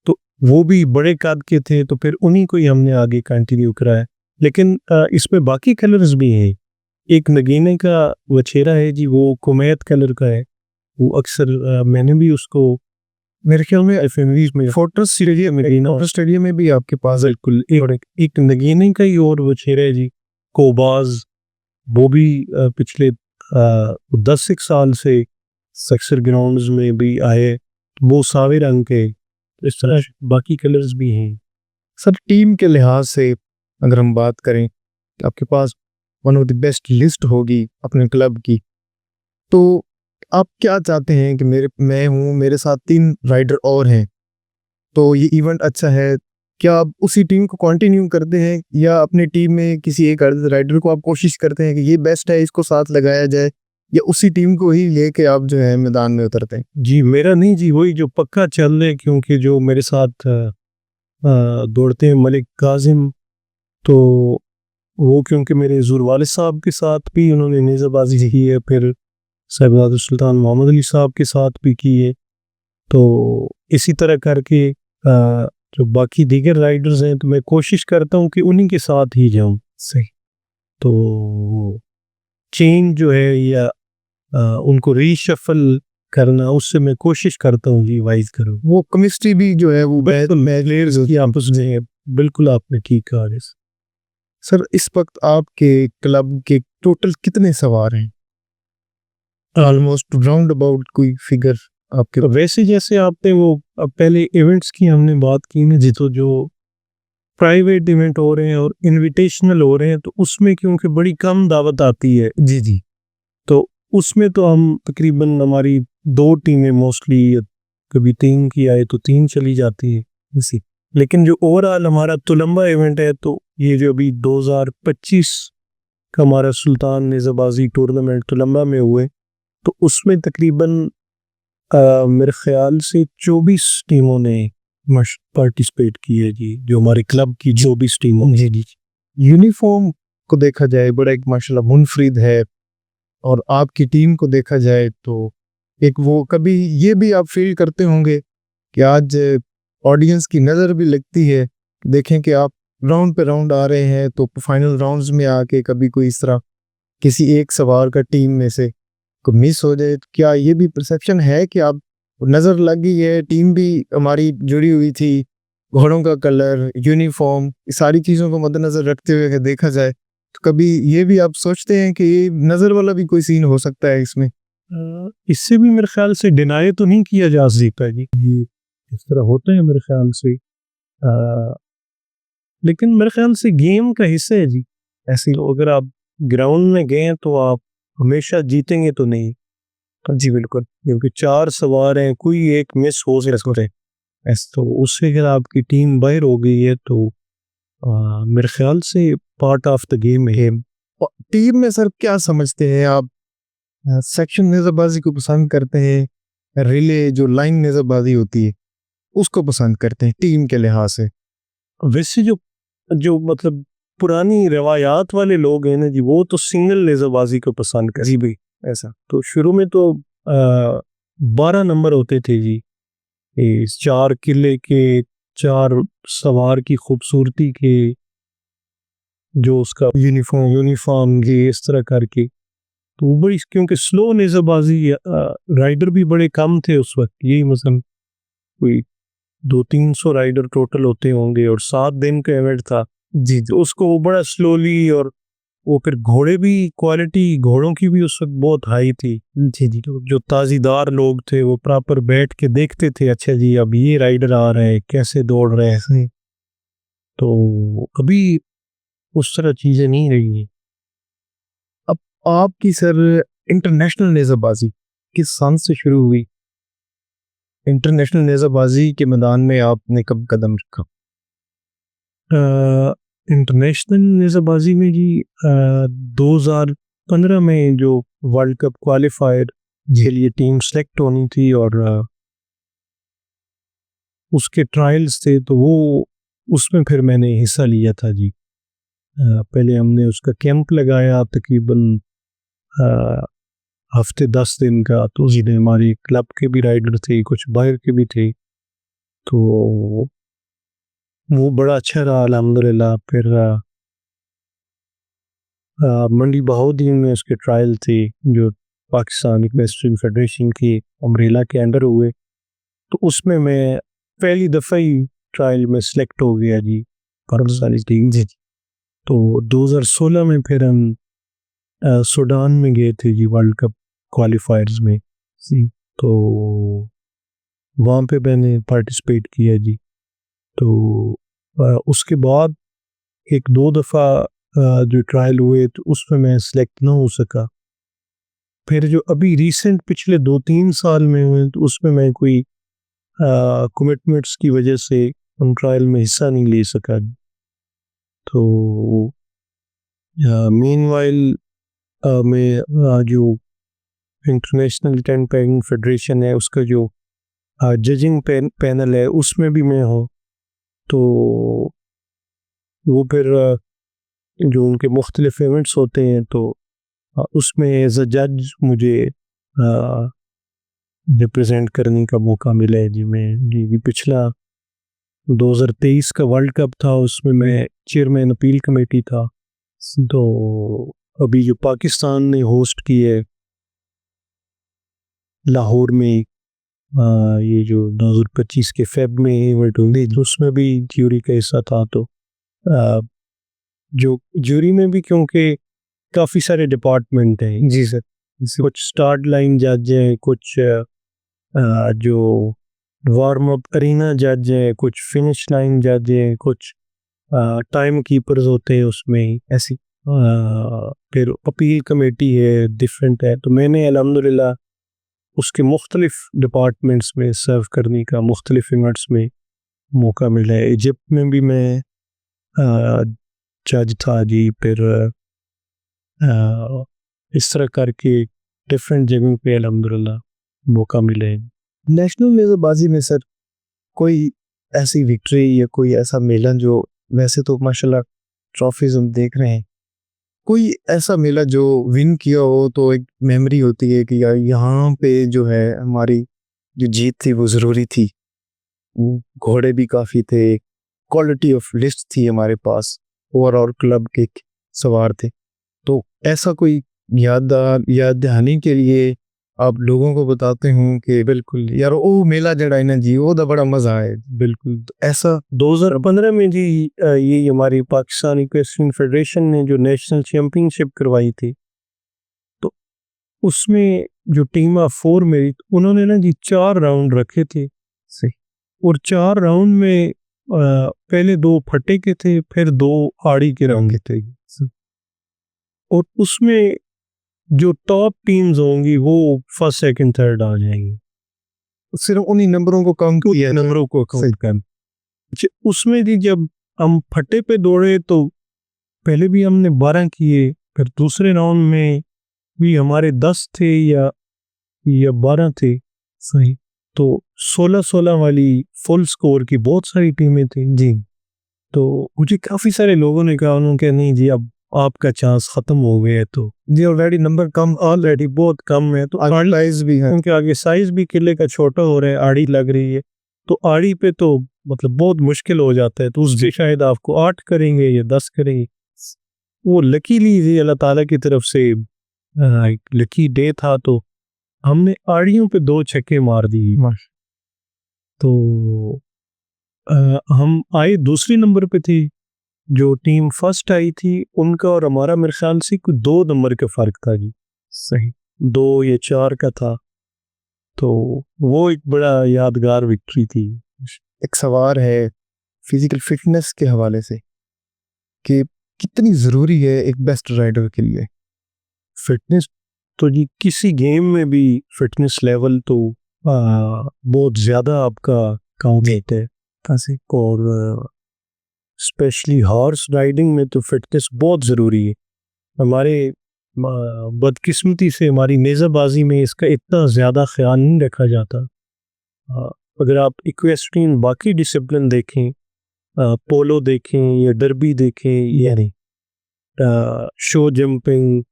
तो वो भी बड़े कद के थे, तो फिर उन्हीं को ही हमने आगे कंटिन्यू कराया। लेकिन इसमें बाकी कलर्स भी हैं। एक नगीने का वछेरा है जी, वो कुमैत कलर का है। वो अक्सर मैंने भी उसको मेरे ख्याल में एफएमवीज में फोर्ट्रेस स्टेडियम में भी आपके पास है। बिल्कुल एक नगीने का ही और वछेरा है जी, कोबाज। वो भी पिछले 10 साल से सक्सर ग्राउंड्स में भी आए। वो सावे रंग के, इस तरह बाकी कलर्स भी हैं। सर टीम के लिहाज से अगर हम बात करें, आपके पास one of the best list होगी अपने क्लब की, तो आप क्या चाहते हैं कि मैं हूँ, मेरे साथ 3 राइडर और हैं, तो ये इवेंट अच्छा है, क्या आप उसी टीम को कंटिन्यू करते हैं, या अपनी टीम में किसी एक राइडर को आप कोशिश करते हैं कि ये बेस्ट है इसको साथ लगाया जाए, या उसी टीम को ही लेके आप जो है मैदान में उतरते हैं? जी मेरा नहीं जी, वही जो पक्का चल रहे, क्योंकि जो मेरे साथ दौड़ते हैं मलिक काजिम, तो वो क्योंकि मेरे वालिद साहब के साथ भी उन्होंने नेज़ाबाजी की है, फिर साहिबजादा सुल्तान मोहम्मद अली साहब के साथ भी की है। तो इसी तरह करके जो बाकी दीगर राइडर्स हैं तो मैं कोशिश करता हूँ कि उन्हीं के साथ ही जाऊँ। सही। तो चेंज जो है या उनको रीशफल करना, उससे मैं कोशिश करता हूँ जी वाइज करूँ। वो केमिस्ट्री भी जो है वो प्लेयर्स की आपस में, बिल्कुल आपने ठीक कहा। सर इस वक्त आपके क्लब के टोटल कितने सवार हैं? ऑलमोस्ट राउंड अबाउट कोई फिगर आपके? तो वैसे जैसे आपने वो अब पहले इवेंट्स की हमने बात की ना जी, तो जो प्राइवेट इवेंट हो रहे हैं और इनविटेशनल हो रहे हैं तो उसमें क्योंकि बड़ी कम दावत आती है, जी जी तो उसमें तो हम तकरीबन हमारी 2 टीमें मोस्टली, कभी 3 की आए तो 3 चली जाती है इसी। लेकिन जो ओवरऑल हमारा तो लंबा इवेंट है, तो ये जो अभी 2025 का हमारा सुल्तान नेज़ाबाजी टूर्नामेंट तो लंबा में हुए, तो उसमें तकरीबन मेरे ख्याल से 24 टीमों ने पार्टिसिपेट की है जी, जो हमारे क्लब की 24 टीमों। जी जी। यूनिफॉर्म को देखा जाए बड़ा एक माशाल्लाह मुनफरिद है, और आपकी टीम को देखा जाए तो एक वो, कभी ये भी आप फील करते होंगे कि आज ऑडियंस की नज़र भी लगती है, देखें कि आप राउंड पे राउंड आ रहे हैं, तो फाइनल राउंड्स में आके कभी कोई इस तरह किसी एक सवार का टीम में से को मिस हो जाए, तो क्या ये भी परसेप्शन है कि आप नज़र लग गई है, टीम भी हमारी जुड़ी हुई थी, घोड़ों का कलर, यूनिफॉर्म, इस सारी चीज़ों को मद्देनज़र रखते हुए अगर देखा जाए, तो कभी ये भी आप सोचते हैं कि ये नज़र वाला भी कोई सीन हो सकता है इसमें? इससे भी मेरे ख्याल से डिनाई तो नहीं किया जा सकता जी, ये इस तरह होते हैं मेरे ख्याल से। लेकिन मेरे ख्याल से गेम का हिस्सा है जी। ऐसे तो अगर आप ग्राउंड में गए तो आप हमेशा जीतेंगे तो नहीं। जी बिल्कुल। क्योंकि 4 सवार हैं, कोई एक मिस हो सकता है। ऐसे तो उससे अगर आपकी टीम बाहर हो गई है तो मेरे ख्याल से पार्ट ऑफ द गेम है। और टीम में सर क्या समझते हैं आप? सेक्शन नेज़रबाजी को पसंद करते हैं, रिले जो लाइन नेज़रबाजी होती है उसको पसंद करते हैं टीम के लिहाज से? वैसे जो जो मतलब पुरानी रवायात वाले लोग हैं ना जी, वो तो सिंगल नेज़रबाजी को पसंद करते। जी भाई, ऐसा। तो शुरू में तो 12 नंबर होते थे जी, इस 4 किले के, 4 सवार की खूबसूरती के, जो उसका यूनिफॉर्म ये इस तरह करके। तो वो बड़ी, क्योंकि स्लो नेज़रबाजी, राइडर भी बड़े कम थे उस वक्त, यही मतलब कोई 200-300 राइडर टोटल होते होंगे, और 7 दिन का इवेंट था। जी तो उसको वो बड़ा स्लोली, और वो फिर घोड़े भी, क्वालिटी घोड़ों की भी उस वक्त बहुत हाई थी। जी जी। तो जो ताजीदार लोग थे वो प्रॉपर बैठ के देखते थे, अच्छा जी अब ये राइडर आ रहे हैं, कैसे दौड़ रहे हैं ऐसे। तो अभी उस तरह चीजें नहीं रही हैं। अब आपकी सर इंटरनेशनल नेज़रबाजी किस सन से शुरू हुई? इंटरनेशनल नेज़रबाजी के मैदान में आपने कब कदम रखा? इंटरनेशनल नेज़रबाजी में जी 2015 में जो वर्ल्ड कप क्वालिफायर के लिए टीम सेलेक्ट होनी थी, और उसके ट्रायल्स थे, तो वो उसमें फिर मैंने हिस्सा लिया था जी। पहले हमने उसका कैंप लगाया तकरीबन हफ्ते 10 दिन का। तो उसमें हमारे क्लब के भी राइडर थे, कुछ बाहर के भी थे। तो वो बड़ा अच्छा रहा अल्हम्दुलिल्लाह। फिर मंडी बहाउद्दीन में उसके ट्रायल थे, जो पाकिस्तान इक्वेस्ट्रियन फेडरेशन की अम्ब्रेला के अंडर हुए। तो उसमें मैं पहली दफ़ा ही ट्रायल में सेलेक्ट हो गया जी, पाकिस्तानी टीम जी। तो 2016 में फिर हम सूडान में गए थे जी, वर्ल्ड कप क्वालिफायर्स में। तो वहाँ पे मैंने पार्टिसिपेट किया जी। तो उसके बाद एक दो दफ़ा जो ट्रायल हुए तो उसमें मैं सेलेक्ट ना हो सका। फिर जो अभी रिसेंट पिछले 2-3 साल में हुए तो उसमें मैं कोई कमिटमेंट्स की वजह से उन ट्रायल में हिस्सा नहीं ले सका। तो मीनवाइल मैं जो इंटरनेशनल टेंट पेगिंग फेडरेशन है उसका जो जजिंग पैनल है उसमें भी मैं हूँ। तो वो फिर जो उनके मुख्तलिफ इवेंट्स होते हैं तो उसमें एज अ जज मुझे रिप्रेजेंट करने का मौका मिला है जी। मैं जी पिछला 2023 का वर्ल्ड कप था, उसमें मैं चेयरमैन अपील कमेटी था। तो अभी जो पाकिस्तान ने होस्ट की है लाहौर में, ये जो 2025 के फेब में इवेंट होंगे, उसमें भी ज्यूरी का हिस्सा था। तो जो ज्यूरी में भी क्योंकि काफ़ी सारे डिपार्टमेंट हैं जी सर। कुछ स्टार्ट लाइन जज हैं, कुछ जो वार्म अप अरीना जज हैं, कुछ फिनिश लाइन जज हैं, कुछ टाइम कीपर्स होते हैं उसमें ऐसी। फिर अपील कमेटी है, डिफरेंट है। तो मैंने अल्हम्दुलिल्लाह उसके मुख्तलिफ डिपार्टमेंट्स में सर्व करने का मुख्तलिफ इवेंट्स में मौका मिला है। इजिप्ट में भी मैं जज था जी। फिर इस तरह करके डिफरेंट जगहों पे अल्हम्दुलिल्लाह मौका मिले। नेशनल नेज़रबाजी में सर कोई ऐसी विक्ट्री या कोई ऐसा मेला जो, वैसे तो माशाल्लाह ट्रॉफीज हम देख रहे हैं, कोई ऐसा मेला जो विन किया हो तो एक मेमोरी होती है कि यार यहाँ पे जो है हमारी जो जीत थी वो ज़रूरी थी। घोड़े भी काफ़ी थे, क्वालिटी ऑफ लिस्ट थी हमारे पास, ओवरऑल क्लब के सवार थे। तो ऐसा कोई याद दहानी के लिए आप लोगों को बताते हूँ कि बिल्कुल यार वो मेला जड़ा है ना जी, वो तो बड़ा मज़ा आए। बिल्कुल तो ऐसा 2015 में जी ये हमारी पाकिस्तान इक्वेस्ट्रियन फेडरेशन ने जो नेशनल चैम्पियनशिप करवाई थी, तो उसमें जो टीम ऑफ 4 मेरी, उन्होंने ना जी 4 राउंड रखे थे। सही। और 4 राउंड में पहले 2 फट्टे के थे, फिर 2 आड़ी के रंग के थे, और उसमें जो टॉप टीम्स होंगी वो फर्स्ट सेकंड थर्ड आ जाएंगी, सिर्फ उन्हीं नंबरों को काउंट किया नंबरों को काउंट कर। उसमें भी जब हम फट्टे पे दौड़े तो पहले भी हमने 12 किए, फिर दूसरे राउंड में भी हमारे 10 थे या 12 थे, सही। तो 16-16 वाली फुल स्कोर की बहुत सारी टीमें थी जी। तो मुझे काफ़ी सारे लोगों ने कहा, उन्होंने कहा नहीं जी अब आपका चांस ख़त्म हो गया है, तो जी ऑलरेडी नंबर कम, ऑलरेडी बहुत कम है, तो साइज भी है, उनके आगे साइज भी किले का छोटा हो रहा है, आड़ी लग रही है, तो आड़ी पे तो मतलब बहुत मुश्किल हो जाता है, तो उससे शायद आपको 8 करेंगे या 10 करेंगे। वो लकीली जी अल्लाह ताला की तरफ से एक लकी डे था, तो हमने आड़ियों पे 2 छक्के मार दिए, तो हम आए दूसरी नंबर पे थे। जो टीम फर्स्ट आई थी उनका और हमारा मेरे ख्याल से कुछ 2 नंबर का फर्क था जी, सही। 2 या 4 का था, तो वो एक बड़ा यादगार विक्ट्री थी। एक सवाल है फिजिकल फिटनेस के हवाले से कि कितनी ज़रूरी है एक बेस्ट राइडर के लिए। फिटनेस तो जी किसी गेम में भी फिटनेस लेवल तो बहुत ज़्यादा आपका काम होता है, और स्पेशली हॉर्स राइडिंग में तो फिटनेस बहुत ज़रूरी है। हमारे बदकिस्मती से हमारी नेज़ाबाजी में इसका इतना ज़्यादा ख्याल नहीं रखा जाता। अगर आप इक्वेस्ट्रियन बाकी डिसिप्लिन देखें, पोलो देखें या डर्बी देखें, यानी शो जंपिंग,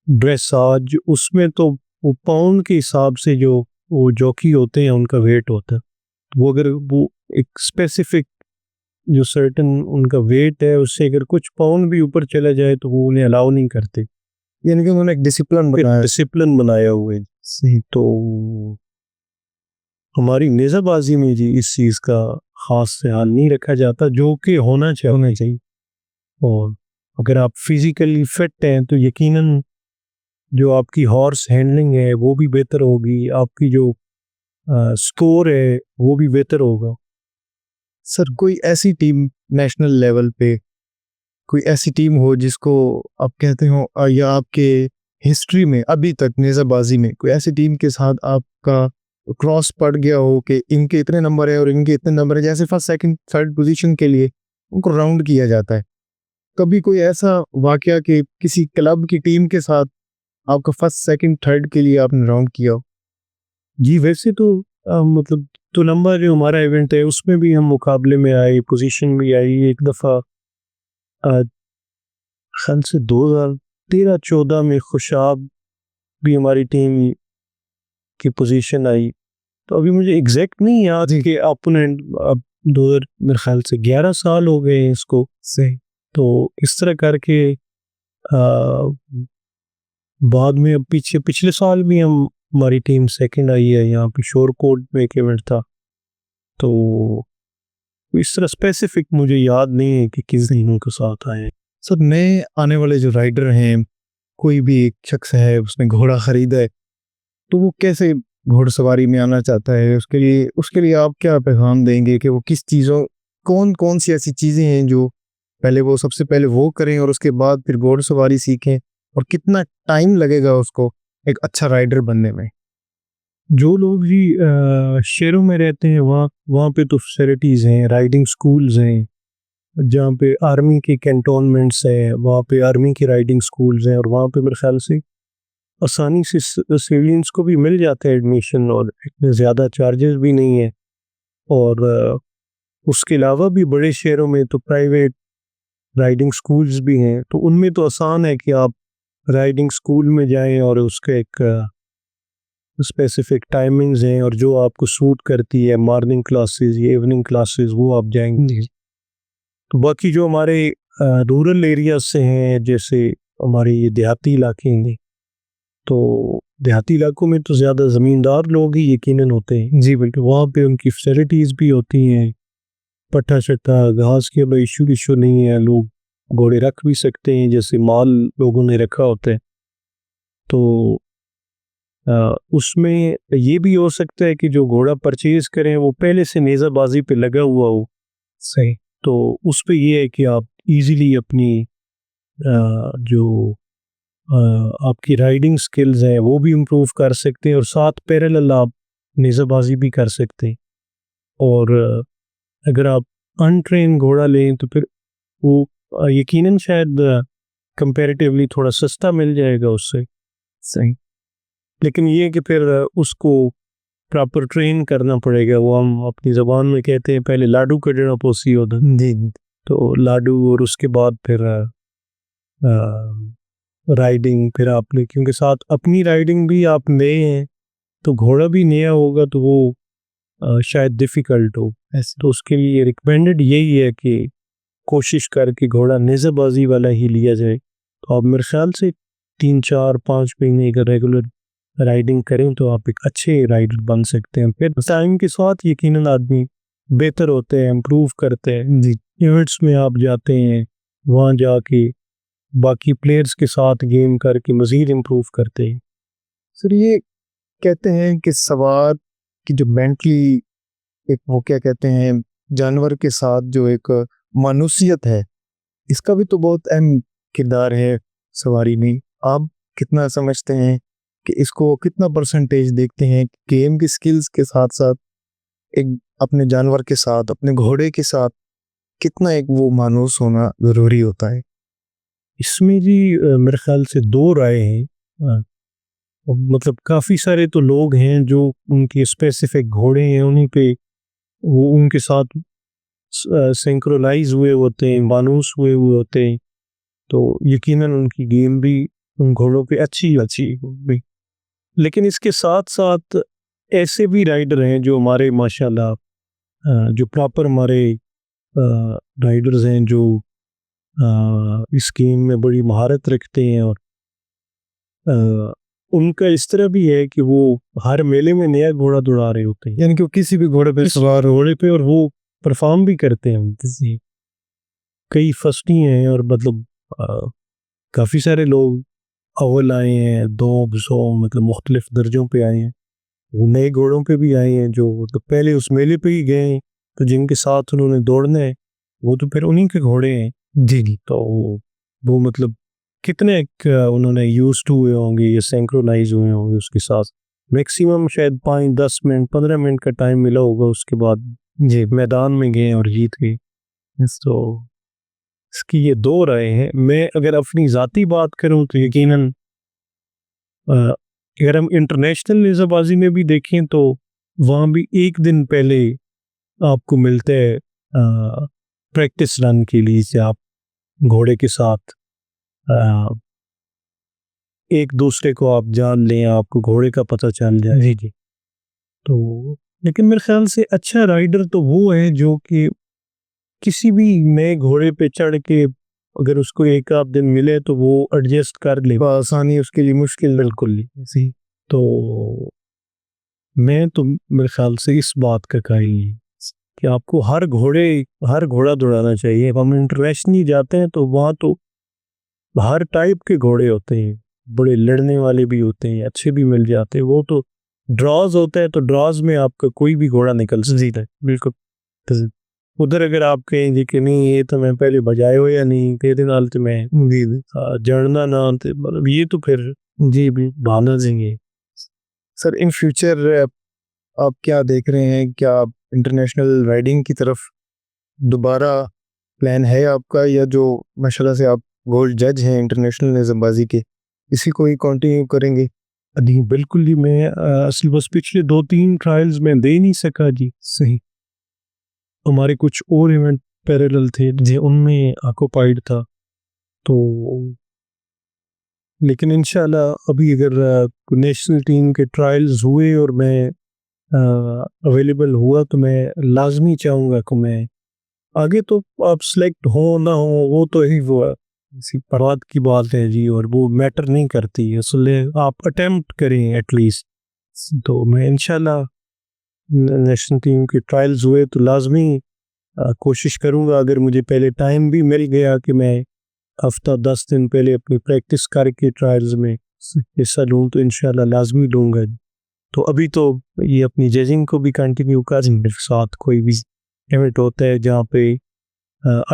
ड्रेसाज, उसमें तो वो पाउंड के हिसाब से जो वो जॉकी होते हैं उनका वेट होता है, वो अगर वो एक स्पेसिफिक जो सर्टन उनका वेट है उससे अगर कुछ पाउंड भी ऊपर चला जाए तो वो उन्हें अलाउ नहीं करते, यानी कि उन्होंने एक डिसिप्लिन बनाया हुआ है। सही। तो हमारी नेज़ाबाजी में जी इस चीज़ का ख़ास ख्याल नहीं रखा जाता, जो कि होना चाहिए। और अगर आप फिज़िकली फिट हैं तो यकीनन जो आपकी हॉर्स हैंडलिंग है वो भी बेहतर होगी, आपकी जो स्कोर है वो भी बेहतर होगा। सर कोई ऐसी टीम नेशनल लेवल पे, कोई ऐसी टीम हो जिसको आप कहते हो या आपके हिस्ट्री में अभी तक नेज़ाबाजी में कोई ऐसी टीम के साथ आपका क्रॉस पड़ गया हो कि इनके इतने नंबर है और इनके इतने नंबर है, जैसे फर्स्ट सेकंड थर्ड पोजीशन के लिए उनको राउंड किया जाता है, कभी कोई ऐसा वाकया कि किसी क्लब की टीम के साथ आपका फर्स्ट सेकंड थर्ड के लिए आपने राउंड किया हो? जी वैसे तो मतलब तो लंबा जो हमारा इवेंट है उसमें भी हम मुकाबले में आए, पोजीशन भी आई। एक दफ़ा ख्याल से 2013-14 में खुशाब भी हमारी टीम की पोजीशन आई, तो अभी मुझे एग्जैक्ट नहीं याद है कि अपोनेंट, अब 2000 मेरे ख्याल से 11 साल हो गए हैं इसको। सही। तो इस तरह करके बाद में अब पिछले साल भी हमारी टीम सेकंड आई है, यहाँ पे शोरकोट में एक इवेंट था, तो इस तरह स्पेसिफिक मुझे याद नहीं है कि किस दिनों के साथ आए हैं। सर नए आने वाले जो राइडर हैं, कोई भी एक शख्स है उसने घोड़ा खरीदा है, तो वो कैसे घोड़सवारी में आना चाहता है, उसके लिए आप क्या पैगाम देंगे कि वो किस चीज़ों, कौन कौन सी ऐसी चीज़ें हैं जो पहले वो सबसे पहले वो करें और उसके बाद फिर घोड़सवारी सीखें, और कितना टाइम लगेगा उसको एक अच्छा राइडर बनने में? जो लोग भी शहरों में रहते हैं वहाँ पे तो फैसिलिटीज़ हैं, राइडिंग स्कूल्स हैं, जहाँ पे आर्मी के कैंटोनमेंट्स हैं, वहाँ पे आर्मी की राइडिंग स्कूल्स हैं, और वहाँ पे मेरे ख्याल से आसानी से सिविलियंस को भी मिल जाता है एडमिशन, और इतने ज़्यादा चार्जेस भी नहीं है। और उसके अलावा भी बड़े शहरों में तो प्राइवेट राइडिंग स्कूल्स भी हैं, तो उनमें तो आसान है कि आप राइडिंग स्कूल में जाएं और उसका एक स्पेसिफिक टाइमिंग्स हैं, और जो आपको सूट करती है मॉर्निंग क्लासेस या इवनिंग क्लासेस वो आप जाएंगे। तो बाकी जो हमारे रूरल एरियाज से हैं, जैसे हमारे ये देहाती इलाके हैं, तो देहाती इलाकों में तो ज़्यादा ज़मींदार लोग ही यकीनन होते हैं जी, बल्कि वहाँ पे उनकी फैसिलिटीज़ भी होती हैं, पट्टा शट्टा घास के कोई इशू नहीं है, लोग घोड़े रख भी सकते हैं जैसे माल लोगों ने रखा होता है। तो उसमें ये भी हो सकता है कि जो घोड़ा परचेज़ करें वो पहले से नेज़ाबाजी पे लगा हुआ हो, सही। तो उस पे ये है कि आप इजीली अपनी जो आपकी राइडिंग स्किल्स हैं वो भी इम्प्रूव कर सकते हैं और साथ पैरेलल आप नेज़ाबाजी भी कर सकते हैं। और अगर आप अनट्रेन घोड़ा लें तो फिर वो यकीनन शायद कंपैरेटिवली थोड़ा सस्ता मिल जाएगा उससे। सही। लेकिन ये है कि फिर उसको प्रॉपर ट्रेन करना पड़ेगा। वो हम अपनी ज़बान में कहते हैं पहले लाडू कढ़ना पोसी होता। जी। तो लाडू और उसके बाद फिर राइडिंग, फिर आपने क्योंकि साथ अपनी राइडिंग भी आप नए हैं तो घोड़ा भी नया होगा तो वो शायद डिफ़िकल्ट हो। तो उसके लिए रिकमेंडेड यही है कि कोशिश करके घोड़ा नेज़ाबाजी वाला ही लिया जाए। तो आप मेरे ख्याल से 3 4 5 महीने अगर रेगुलर राइडिंग करें तो आप एक अच्छे राइडर बन सकते हैं। फिर टाइम के साथ यकीनन आदमी बेहतर होते हैं, इम्प्रूव करते हैं। जी। इवेंट्स में आप जाते हैं, वहाँ जाके बाकी प्लेयर्स के साथ गेम करके मज़ीद इम्प्रूव करते हैं। सर ये कहते हैं कि सवार की जो मेंटली एक वो क्या कहते हैं जानवर के साथ जो एक मानुसियत है, इसका भी तो बहुत अहम किरदार है सवारी में। आप कितना समझते हैं कि इसको कितना परसेंटेज देखते हैं गेम की स्किल्स के साथ साथ एक अपने जानवर के साथ अपने घोड़े के साथ कितना एक वो मानूस होना ज़रूरी होता है? इसमें जी मेरे ख्याल से 2 राय हैं। मतलब काफ़ी सारे तो लोग हैं जो उनके स्पेसिफिक घोड़े हैं, उन्हीं पे वो उनके साथ सिंक्रोनाइज हुए होते हैं, मानूस हुए हुए होते हैं। तो यकीनन उनकी गेम भी उन घोड़ों पे अच्छी अच्छी भी। लेकिन इसके साथ साथ ऐसे भी राइडर हैं जो हमारे माशाल्लाह जो प्रॉपर हमारे राइडर्स हैं जो इस गेम में बड़ी महारत रखते हैं। और उनका इस तरह भी है कि वो हर मेले में नया घोड़ा दौड़ा रहे होते हैं, यानी कि वो किसी भी घोड़े पे इस सवार घोड़े पे, और वो परफॉर्म भी करते हैं। जैसे कई फर्स्टी हैं और मतलब काफ़ी सारे लोग अव्वल आए हैं, 2 सौ मतलब मुख्तलिफ दर्जों पे आए हैं। वो नए घोड़ों पे भी आए हैं जो तो पहले उस मेले पे ही गए हैं, तो जिनके साथ उन्होंने दौड़ना है वो तो फिर उन्हीं के घोड़े हैं। जी जी। तो वो मतलब कितने उन्होंने यूज टू हुए होंगे, ये सिंक्रोनाइज हुए होंगे उसके साथ। मैक्सिमम शायद 5 10 मिनट 15 मिनट का टाइम मिला होगा, उसके बाद जी। मैदान में गए और जीत गए। तो इसकी ये 2 राय हैं। मैं अगर अपनी ज़ाती बात करूं तो यकीनन अगर हम इंटरनेशनल नेज़ाबाजी में भी देखें तो वहाँ भी एक दिन पहले आपको मिलते हैं प्रैक्टिस रन के लिए, से आप घोड़े के साथ एक दूसरे को आप जान लें, आपको घोड़े का पता चल जाए। जी जी। तो लेकिन मेरे ख्याल से अच्छा राइडर तो वो है जो कि किसी भी नए घोड़े पे चढ़ के अगर उसको एक आध दिन मिले तो वो एडजस्ट कर ले आसानी उसके लिए मुश्किल बिल्कुल। जी। तो मैं तो मेरे ख्याल से इस बात का कायल हूँ कि आपको हर घोड़ा दौड़ाना चाहिए। अब हम इंटरनेशनली जाते हैं तो वहाँ तो हर टाइप के घोड़े होते हैं, बड़े लड़ने वाले भी होते हैं, अच्छे भी मिल जाते हैं। वो तो ड्रॉज होता है तो ड्रॉज में आपका कोई भी घोड़ा निकल सकता है। बिल्कुल। तो उधर अगर आप कहेंगे कि नहीं ये तो मैं पहले बजाए हो या नहीं तेरे नाल तो मैं जी जी। जड़ना ना ते मतलब ये तो फिर जी भी। भाना देंगे। सर इन फ्यूचर आप क्या देख रहे हैं, क्या आप इंटरनेशनल राइडिंग की तरफ दोबारा प्लान है आपका, या जो माशाल्लाह से आप गोल्ड जज हैं इंटरनेशनल निज़ामबाजी के, इसी को ही कंटिन्यू करेंगे? नहीं बिल्कुल ही मैं असल बस पिछले 2 3 ट्रायल्स में दे नहीं सका जी। सही। हमारे कुछ और इवेंट पैरेलल थे जो उनमें ऑक्युपाइड था। तो लेकिन इंशाल्लाह अभी अगर नेशनल टीम के ट्रायल्स हुए और मैं अवेलेबल हुआ तो मैं लाजमी चाहूँगा कि मैं आगे तो आप सेलेक्ट हो ना हो वो तो ही वो इसी बात की बात है जी, और वो मैटर नहीं करती है। इसलिए आप अटेम्प्ट करें एटलीस्ट। तो मैं इंशाल्लाह नेशनल टीम के ट्रायल्स हुए तो लाजमी कोशिश करूँगा। अगर मुझे पहले टाइम भी मिल गया कि मैं हफ्ता 10 दिन पहले अपनी प्रैक्टिस करके ट्रायल्स में हिस्सा लूँ तो इंशाल्लाह लाजमी लूँगा। तो अभी तो ये अपनी जजिंग को भी कंटिन्यू कर, मेरे साथ कोई भी इवेंट होता है जहाँ पे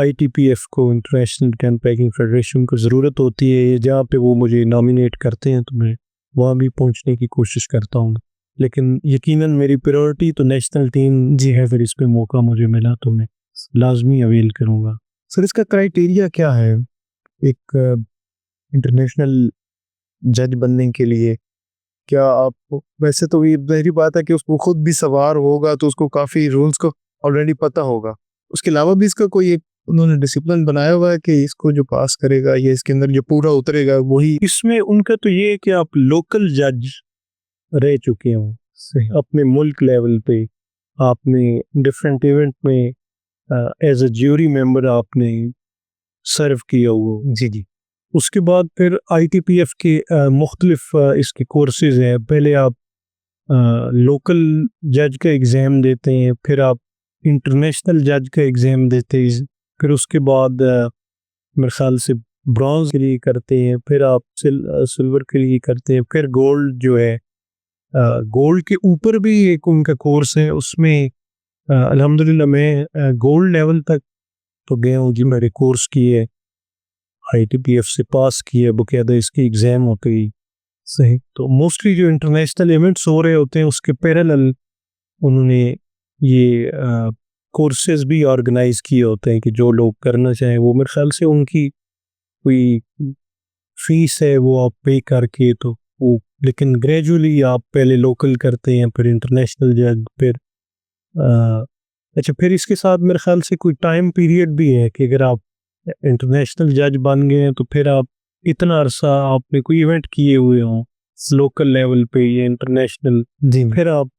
ITPF को, इंटरनेशनल कैन पैकिंग फेडरेशन को ज़रूरत होती है, जहाँ पे वो मुझे नॉमिनेट करते हैं तो मैं वहाँ भी पहुँचने की कोशिश करता हूँ। लेकिन यकीनन मेरी प्रायोरिटी तो नेशनल टीम जी है, फिर इस पे मौका मुझे मिला तो मैं लाजमी अवेल करूँगा। सर इसका क्राइटेरिया क्या है एक इंटरनेशनल जज बनने के लिए? क्या आप, वैसे तो ये बहरी बात है कि उसको खुद भी सवार होगा तो उसको काफ़ी रूल्स को ऑलरेडी पता होगा, उसके अलावा भी इसका कोई एक उन्होंने डिसिप्लिन बनाया हुआ है कि इसको जो पास करेगा या इसके अंदर जो पूरा उतरेगा वही? इसमें उनका तो ये है कि आप लोकल जज रह चुके हो अपने मुल्क लेवल पे, आपने डिफरेंट इवेंट में एज अ ज्यूरी मेंबर आपने सर्व किया हुआ। जी जी। उसके बाद फिर ITPF के मुख्तलिफ इसके कोर्सेज हैं। पहले आप लोकल जज का एग्ज़ाम देते हैं, फिर आप इंटरनेशनल जज का एग्ज़ाम देते हैं, फिर उसके बाद मेरे ख्याल से ब्रॉन्ज के लिए करते हैं, फिर आप सिल्वर के लिए करते हैं, फिर गोल्ड जो है, गोल्ड के ऊपर भी एक उनका कोर्स है, उसमें अल्हम्दुलिल्लाह मैं गोल्ड लेवल तक तो गया हूँ जी। मेरे कोर्स किए, ITPF से पास किया, बकायदा इसकी एग्ज़ाम होते ही सही। तो मोस्टली जो इंटरनेशनल इवेंट्स हो रहे होते हैं उसके पैरेलल उन्होंने ये कोर्सेज भी ऑर्गेनाइज किए होते हैं कि जो लोग करना चाहें वो, मेरे ख्याल से उनकी कोई फीस है वो आप पे करके तो वो, लेकिन ग्रेजुअली आप पहले लोकल करते हैं, फिर इंटरनेशनल जज, फिर अच्छा, फिर इसके साथ मेरे ख्याल से कोई टाइम पीरियड भी है कि अगर आप इंटरनेशनल जज बन गए हैं तो फिर आप इतना अरसा आपने कोई इवेंट किए हुए हों लोकल लेवल पे या इंटरनेशनल, जी फिर आप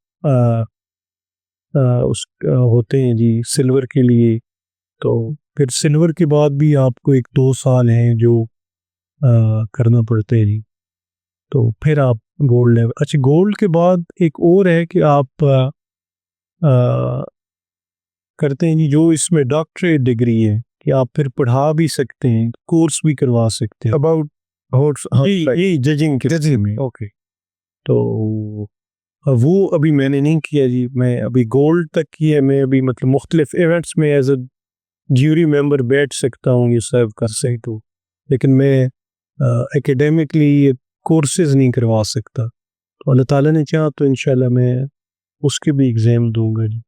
उस होते हैं जी सिल्वर के लिए। तो फिर सिल्वर के बाद भी आपको 1-2 साल हैं जो करना पड़ते हैं जी। तो फिर आप गोल्ड लेवल, अच्छा गोल्ड के बाद एक और है कि आप करते हैं जी जो इसमें डॉक्टरेट डिग्री है कि आप फिर पढ़ा भी सकते हैं, कोर्स भी करवा सकते हैं अबाउट यही जजिंग के में। ओके, तो वो अभी मैंने नहीं किया जी, मैं अभी गोल्ड तक की है। मैं अभी मतलब मुख्तलिफ इवेंट्स में एज अ ज्यूरी मेंबर बैठ सकता हूँ, ये सर्व कर सकता तो, लेकिन मैं एकेडमिकली कोर्सेज नहीं करवा सकता। तो अल्लाह ताला ने चाहा तो इंशाल्लाह मैं उसके भी एग्ज़ाम दूंगा जी।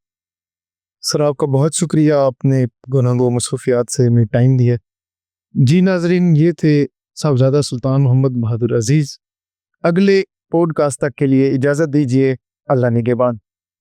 सर आपका बहुत शुक्रिया, आपने गुनागो मसरूफियात से हमें टाइम दिया। जी नाजरीन, ये थे साहबजादा सुल्तान मोहम्मद बहादुर अजीज़। अगले पॉडकास्ट तक के लिए इजाज़त दीजिए। अल्लाह निगहबान।